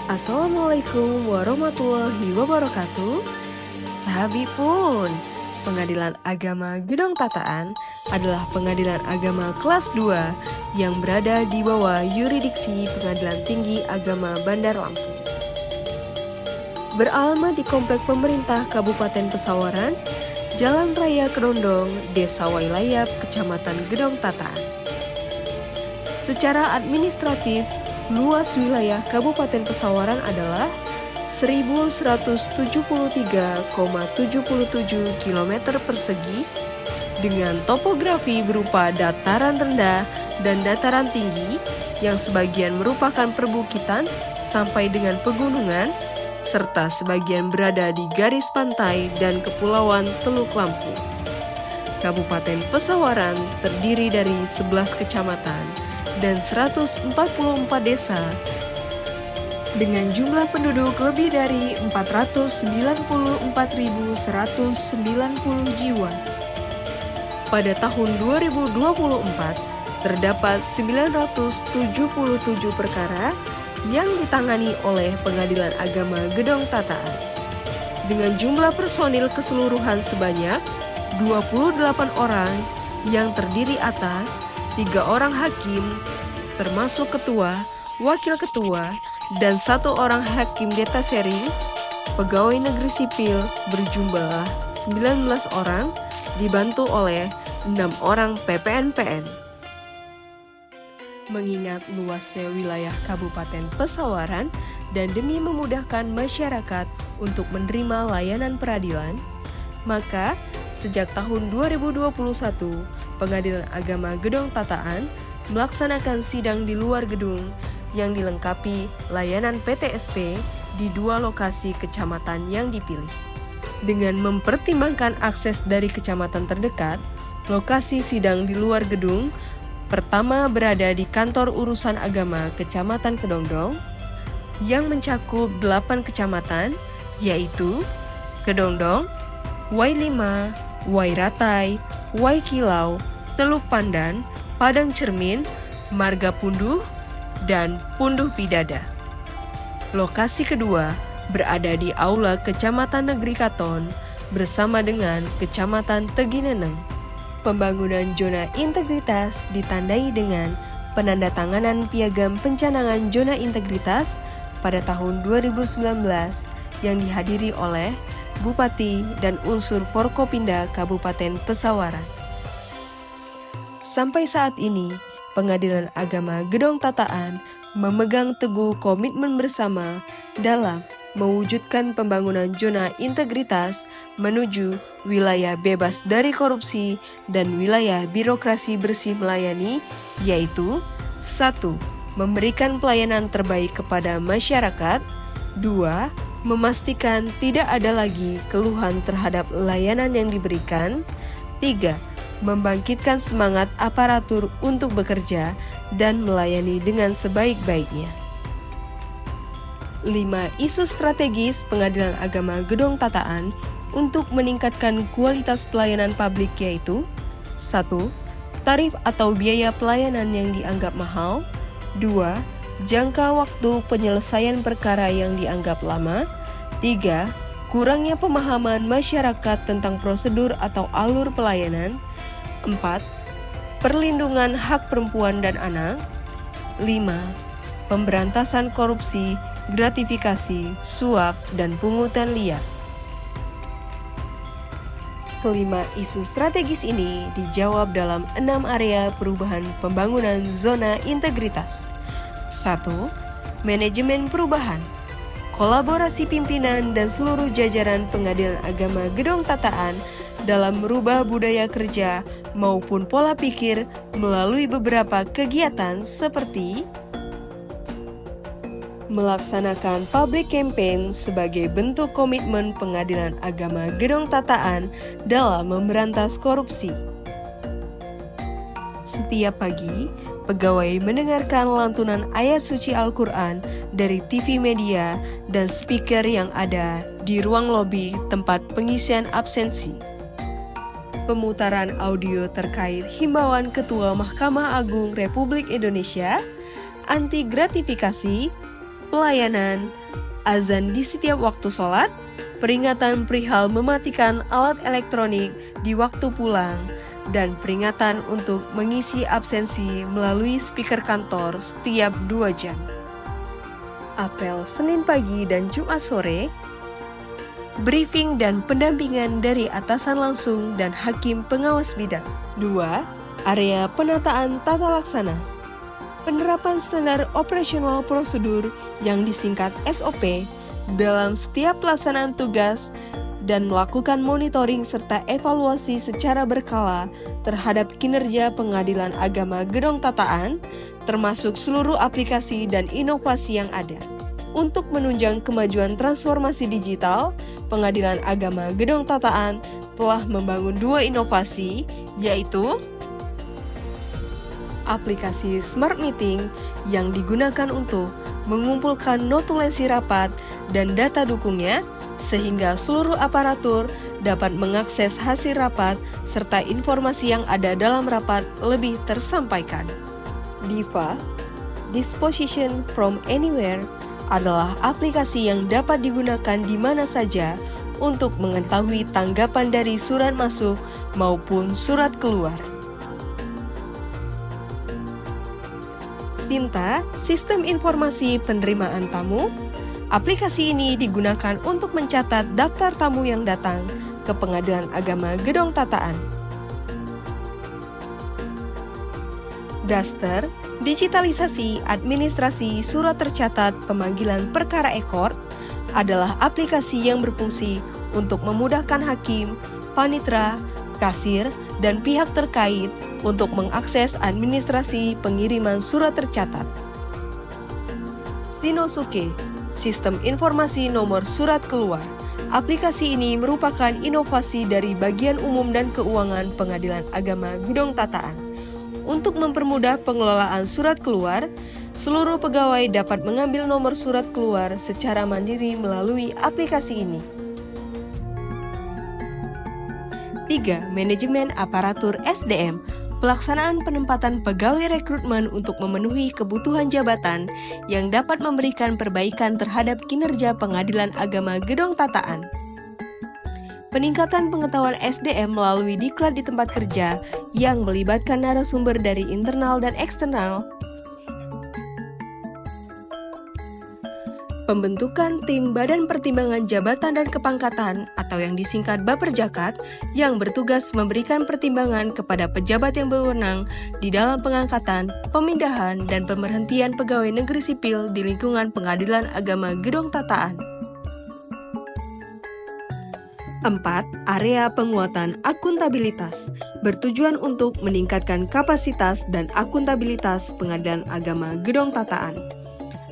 Assalamualaikum warahmatullahi wabarakatuh. Habibun, Pengadilan Agama Gedong Tataan adalah pengadilan agama kelas 2 yang berada di bawah yurisdiksi Pengadilan Tinggi Agama Bandar Lampung. Beralamat di Komplek Pemerintah Kabupaten Pesawaran, Jalan Raya Kedondong, Desa Wailayap, Kecamatan Gedong Tataan. Secara administratif, luas wilayah Kabupaten Pesawaran adalah 1173,77 km persegi dengan topografi berupa dataran rendah dan dataran tinggi yang sebagian merupakan perbukitan sampai dengan pegunungan serta sebagian berada di garis pantai dan kepulauan Teluk Lampung. Kabupaten Pesawaran terdiri dari 11 kecamatan dan 144 desa dengan jumlah penduduk lebih dari 494.190 jiwa. Pada tahun 2024, terdapat 977 perkara yang ditangani oleh Pengadilan Agama Gedong Tataan. Dengan jumlah personil keseluruhan sebanyak 28 orang yang terdiri atas 3 orang hakim, termasuk ketua, wakil ketua, dan 1 orang hakim detasering. Pegawai negeri sipil berjumlah 19 orang, dibantu oleh 6 orang PPNPN. Mengingat luasnya wilayah Kabupaten Pesawaran dan demi memudahkan masyarakat untuk menerima layanan peradilan, maka sejak tahun 2021, Pengadilan Agama Gedong Tataan melaksanakan sidang di luar gedung yang dilengkapi layanan PTSP di 2 lokasi kecamatan yang dipilih. Dengan mempertimbangkan akses dari kecamatan terdekat, lokasi sidang di luar gedung pertama berada di Kantor Urusan Agama Kecamatan Kedondong yang mencakup 8 kecamatan, yaitu Kedondong, Wailima, Wairatai, Waikilau, Teluk Pandan, Padang Cermin, Marga Punduh, dan Punduh Pidada. Lokasi kedua berada di Aula Kecamatan Negeri Katon bersama dengan Kecamatan Tegineneng. Pembangunan zona integritas ditandai dengan penandatanganan Piagam Pencanangan Zona Integritas pada tahun 2019 yang dihadiri oleh Bupati dan unsur Forkopimda Kabupaten Pesawaran. Sampai saat ini, Pengadilan Agama Gedong Tataan memegang teguh komitmen bersama dalam mewujudkan pembangunan zona integritas menuju wilayah bebas dari korupsi dan wilayah birokrasi bersih melayani, yaitu 1. Memberikan pelayanan terbaik kepada masyarakat. 2. Memastikan tidak ada lagi keluhan terhadap layanan yang diberikan. 3. Membangkitkan semangat aparatur untuk bekerja dan melayani dengan sebaik-baiknya. 5 isu strategis Pengadilan Agama Gedong Tataan untuk meningkatkan kualitas pelayanan publik yaitu 1. Tarif atau biaya pelayanan yang dianggap mahal. 2. Jangka waktu penyelesaian perkara yang dianggap lama. 3. Kurangnya pemahaman masyarakat tentang prosedur atau alur pelayanan. 4. Perlindungan hak perempuan dan anak. 5. Pemberantasan korupsi, gratifikasi, suap, dan pungutan liar. Kelima isu strategis ini dijawab dalam 6 area perubahan pembangunan zona integritas. 1. Manajemen perubahan. Kolaborasi pimpinan dan seluruh jajaran Pengadilan Agama Gedong Tataan dalam merubah budaya kerja maupun pola pikir melalui beberapa kegiatan seperti melaksanakan public campaign sebagai bentuk komitmen Pengadilan Agama Gedong Tataan dalam memberantas korupsi. Setiap pagi, pegawai mendengarkan lantunan ayat suci Al-Quran dari TV media dan speaker yang ada di ruang lobi tempat pengisian absensi. Pemutaran audio terkait himbauan Ketua Mahkamah Agung Republik Indonesia, anti gratifikasi, pelayanan, azan di setiap waktu sholat, peringatan perihal mematikan alat elektronik di waktu pulang, dan peringatan untuk mengisi absensi melalui speaker kantor setiap 2 jam. Apel Senin pagi dan Jumat sore, briefing dan pendampingan dari atasan langsung dan hakim pengawas bidang. 2. Area penataan tata laksana. Penerapan standar operasional prosedur yang disingkat SOP dalam setiap pelaksanaan tugas dan melakukan monitoring serta evaluasi secara berkala terhadap kinerja Pengadilan Agama Gedong Tataan, termasuk seluruh aplikasi dan inovasi yang ada. Untuk menunjang kemajuan transformasi digital, Pengadilan Agama Gedong Tataan telah membangun 2 inovasi, yaitu aplikasi Smart Meeting yang digunakan untuk mengumpulkan notulasi rapat dan data dukungnya, sehingga seluruh aparatur dapat mengakses hasil rapat serta informasi yang ada dalam rapat lebih tersampaikan. DIFA, Disposition from Anywhere, adalah aplikasi yang dapat digunakan di mana saja untuk mengetahui tanggapan dari surat masuk maupun surat keluar. Sinta, Sistem Informasi Penerimaan Tamu. Aplikasi ini digunakan untuk mencatat daftar tamu yang datang ke Pengadilan Agama Gedong Tataan. Duster, digitalisasi administrasi surat tercatat pemanggilan perkara ekor, adalah aplikasi yang berfungsi untuk memudahkan hakim, panitera, kasir, dan pihak terkait untuk mengakses administrasi pengiriman surat tercatat. Sinosuke, Sistem Informasi Nomor Surat Keluar. Aplikasi ini merupakan inovasi dari Bagian Umum dan Keuangan Pengadilan Agama Gedong Tataan. Untuk mempermudah pengelolaan surat keluar, seluruh pegawai dapat mengambil nomor surat keluar secara mandiri melalui aplikasi ini. 3. Manajemen aparatur SDM. Pelaksanaan penempatan pegawai rekrutmen untuk memenuhi kebutuhan jabatan yang dapat memberikan perbaikan terhadap kinerja Pengadilan Agama Gedong Tataan. Peningkatan pengetahuan SDM melalui diklat di tempat kerja yang melibatkan narasumber dari internal dan eksternal. Pembentukan tim Badan Pertimbangan Jabatan dan Kepangkatan atau yang disingkat Baperjakat yang bertugas memberikan pertimbangan kepada pejabat yang berwenang di dalam pengangkatan, pemindahan, dan pemberhentian pegawai negeri sipil di lingkungan Pengadilan Agama Gedong Tataan. 4. Area penguatan akuntabilitas bertujuan untuk meningkatkan kapasitas dan akuntabilitas Pengadilan Agama Gedong Tataan.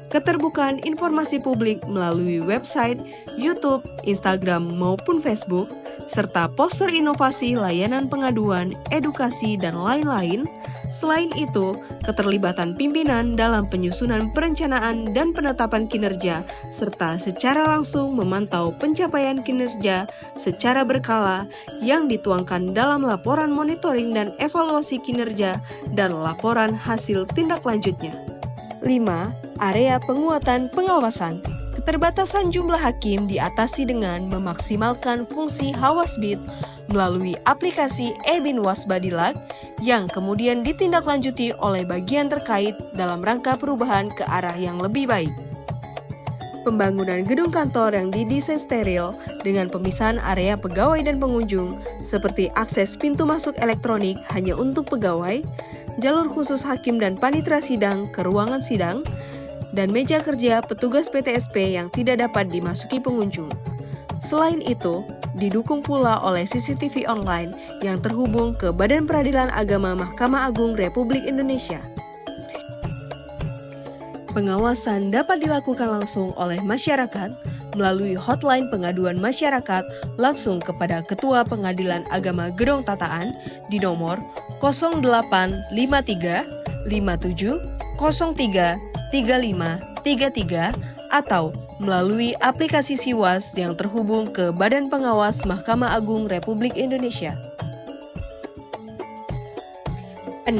Keterbukaan informasi publik melalui website, YouTube, Instagram maupun Facebook, serta poster inovasi layanan pengaduan, edukasi, dan lain-lain. Selain itu, keterlibatan pimpinan dalam penyusunan perencanaan dan penetapan kinerja, serta secara langsung memantau pencapaian kinerja secara berkala yang dituangkan dalam laporan monitoring dan evaluasi kinerja dan laporan hasil tindak lanjutnya. 5. Area penguatan pengawasan. Keterbatasan jumlah hakim diatasi dengan memaksimalkan fungsi Hawasbid melalui aplikasi eBinwas Badilag yang kemudian ditindaklanjuti oleh bagian terkait dalam rangka perubahan ke arah yang lebih baik. Pembangunan gedung kantor yang didesain steril dengan pemisahan area pegawai dan pengunjung seperti akses pintu masuk elektronik hanya untuk pegawai, jalur khusus hakim dan panitera sidang ke ruangan sidang, dan meja kerja petugas PTSP yang tidak dapat dimasuki pengunjung. Selain itu, didukung pula oleh CCTV online yang terhubung ke Badan Peradilan Agama Mahkamah Agung Republik Indonesia. Pengawasan dapat dilakukan langsung oleh masyarakat melalui hotline pengaduan masyarakat langsung kepada Ketua Pengadilan Agama Gedong Tataan di nomor 0853 57 03 3533 atau melalui aplikasi Siwas yang terhubung ke Badan Pengawas Mahkamah Agung Republik Indonesia. 6.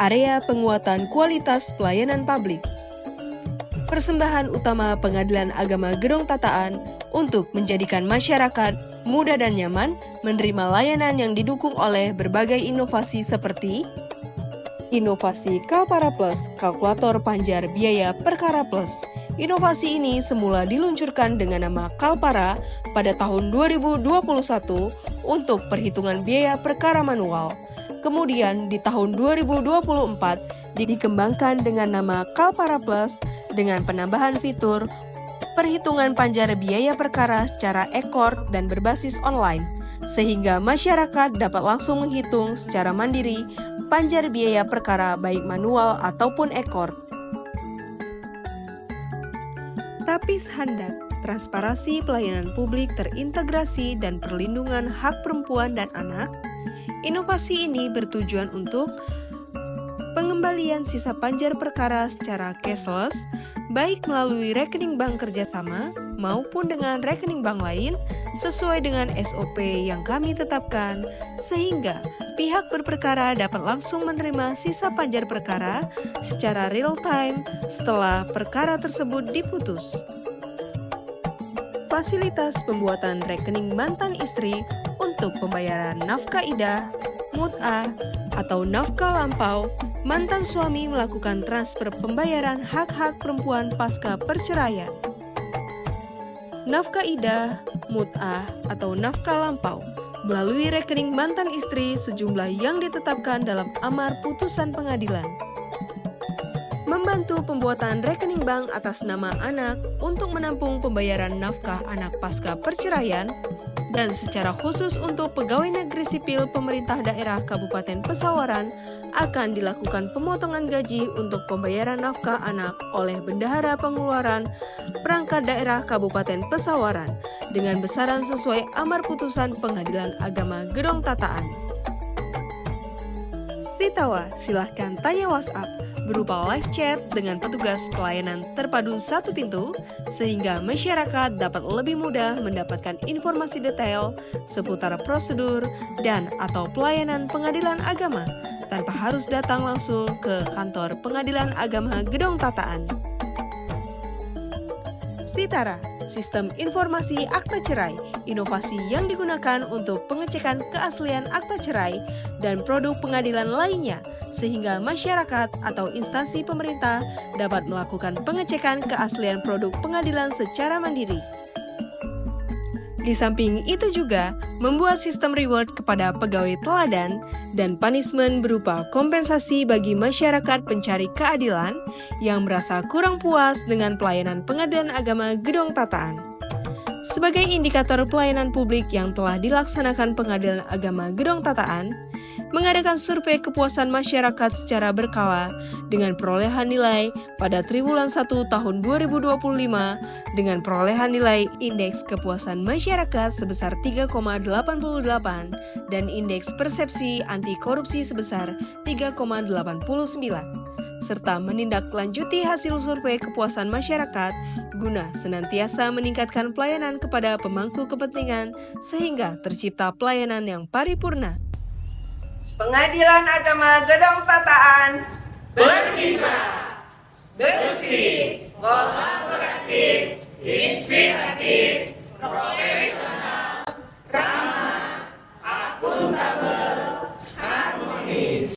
Area penguatan kualitas pelayanan publik. persembahan utama Pengadilan Agama Gedong Tataan untuk menjadikan masyarakat mudah dan nyaman menerima layanan yang didukung oleh berbagai inovasi seperti inovasi Kalpara Plus, kalkulator panjar biaya perkara plus. Inovasi ini semula diluncurkan dengan nama Kalpara pada tahun 2021 untuk perhitungan biaya perkara manual. Kemudian di tahun 2024 dikembangkan dengan nama Kalpara Plus dengan penambahan fitur perhitungan panjar biaya perkara secara ekor dan berbasis online, sehingga masyarakat dapat langsung menghitung secara mandiri panjar biaya perkara baik manual ataupun ekor. Tapis Handak, transparansi pelayanan publik terintegrasi dan perlindungan hak perempuan dan anak. Inovasi ini bertujuan untuk pengembalian sisa panjar perkara secara cashless, baik melalui rekening bank kerjasama maupun dengan rekening bank lain sesuai dengan SOP yang kami tetapkan, sehingga pihak berperkara dapat langsung menerima sisa panjar perkara secara real time setelah perkara tersebut diputus. Fasilitas pembuatan rekening mantan istri untuk pembayaran nafkah idah, mut'ah, atau nafkah lampau. Mantan suami melakukan transfer pembayaran hak-hak perempuan pasca perceraian. Nafkah idah, mut'ah, atau nafkah lampau melalui rekening mantan istri sejumlah yang ditetapkan dalam amar putusan pengadilan. Membantu pembuatan rekening bank atas nama anak untuk menampung pembayaran nafkah anak pasca perceraian, dan secara khusus untuk pegawai negeri sipil pemerintah daerah Kabupaten Pesawaran akan dilakukan pemotongan gaji untuk pembayaran nafkah anak oleh Bendahara Pengeluaran Perangkat Daerah Kabupaten Pesawaran dengan besaran sesuai amar putusan Pengadilan Agama Gedong Tataan. Sitawa, silahkan tanya WhatsApp berupa live chat dengan petugas pelayanan terpadu satu pintu, sehingga masyarakat dapat lebih mudah mendapatkan informasi detail seputar prosedur dan atau pelayanan pengadilan agama tanpa harus datang langsung ke kantor Pengadilan Agama Gedong Tataan. Sitara, sistem informasi akta cerai, inovasi yang digunakan untuk pengecekan keaslian akta cerai dan produk pengadilan lainnya, sehingga masyarakat atau instansi pemerintah dapat melakukan pengecekan keaslian produk pengadilan secara mandiri. Di samping itu juga membuat sistem reward kepada pegawai teladan dan punishment berupa kompensasi bagi masyarakat pencari keadilan yang merasa kurang puas dengan pelayanan Pengadilan Agama Gedong Tataan. Sebagai indikator pelayanan publik yang telah dilaksanakan Pengadilan Agama Gedong Tataan, mengadakan survei kepuasan masyarakat secara berkala dengan perolehan nilai pada triwulan 1 tahun 2025 dengan perolehan nilai indeks kepuasan masyarakat sebesar 3,88 dan indeks persepsi anti korupsi sebesar 3,89 serta menindaklanjuti hasil survei kepuasan masyarakat guna senantiasa meningkatkan pelayanan kepada pemangku kepentingan sehingga tercipta pelayanan yang paripurna. Pengadilan Agama Gedong Tataan berkiprah, bersih, kolaboratif, inspiratif,